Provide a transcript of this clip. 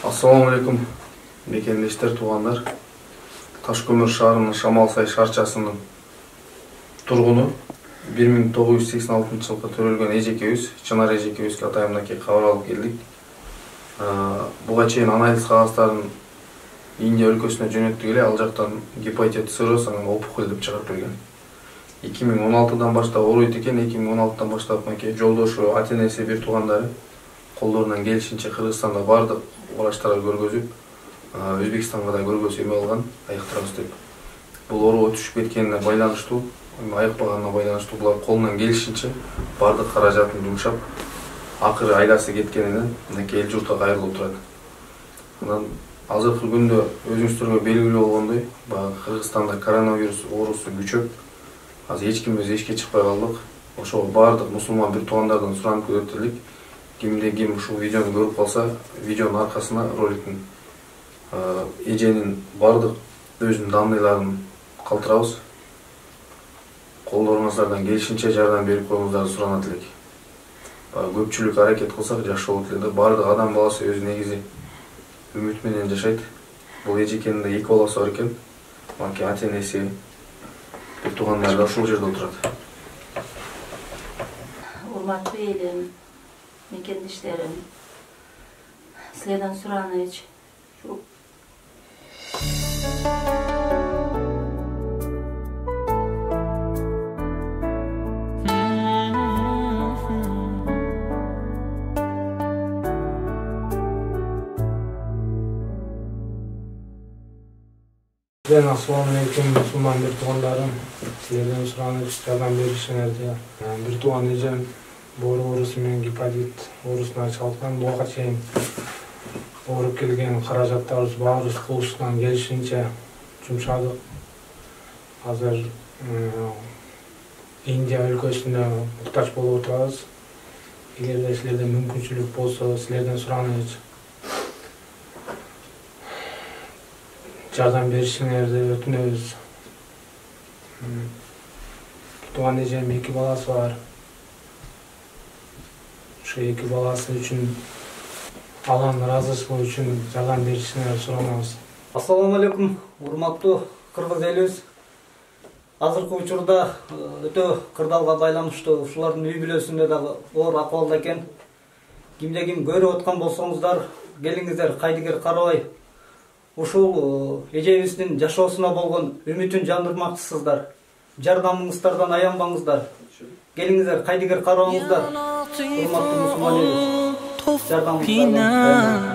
Assalamu alaikum, мекендештер, туугандар. Ташкөмір шаарынын Шамалсай шарчасынын тургуну 1986 жылга төрөлгөн эжекебиз, Чынар эжекебизге атайымдагы кабар алып келдик. Буга чейин анализ кагаздарын Индия өлкөсүнө жөнөттүк эле, ал жактан гепатит цирроз, анан опухоль деп чыгарып берген. 2016-дан баштап ооруйт экен, 2016-дан баштап жолдошу, ата-энеси, бир туугандары колдорунан келишинче Кыргызстанда бардык врачтарга көргөзүп, Өзбекстанга да көргөзүп эме алган, айыктырабыз деп. Бул оору түшүп кеткенине байланыштуу, айыкпаганына байланыштуу булар колунан келишинче бардык каражатын жумшап, акыры айласы кеткенинен мынакей эл журтка кайрылып турат. Анан азыркы күндө өзүңүздөргө белгилүү болгондой, Кыргызстанда коронавирус оорусу күчөп, азыр эч ким эшикке чыкпай калдык. Ошого бардык мусулман бир туугандардан суранып көрөт элек. Кимде ким ушул видеону көрүп калса, видеонун аркасына роликтин эженин бардык өзүнүн данныйларын калтырабыз. Колдоруңуздардан келишинче жардам берип коюңуздарды суранат элек. Көпчүлүк аракет кылсак жакшы болот эле да. Бардык адам баласы өз негизи үмүт менен жашайт. Бул эжекенин да 2 баласы бар экен. Мынакей ата-энеси, бир туугандары да ушул жерде отурат. Урматтуу элим, мекендештерим, силерден сураныч ушул Assalamu alaikum, musulman bir tуугандарым, силерден сураныч жардам беришиңерди. Бир тууган эжем боору оорусу менен гепатит оорусуна чалдыккан. Буга чейин ооруп келген каражаттарыбыз баарыбыз колубуздан келишинче жумшадык. Азыр Индия өлкөсүндө муктаж болуп отурабыз. Эгерде силерде мүмкүнчүлүк болсо, силерден сураныч жардам беришиңерди өтүнөбүз. Тууган эжем 2 баласы бар. Ошо 2 баласы үчүн алан ыраазычылыгы үчүн жардам беришиңерди суранабыз. Ассаламу алейкум, урматтуу кыргыз элибиз. Азыркы учурда өтө кырдаалга байланыштуу ушулардын үй бүлөсүндө дагы оор акыбалда экен. Кимде ким көрүп аткан болсоңуздар, келиңиздер, кайдыгер карабай. Ушул эжебиздин жашоосуна болгон үмүтүн жандырмакчысыздар. Жардамыңыздардан аянбаңыздар. Келиңиздер, кайдыгер карабаңыздар. Урматтуу мусулман элибиз. Жардамыңыздардан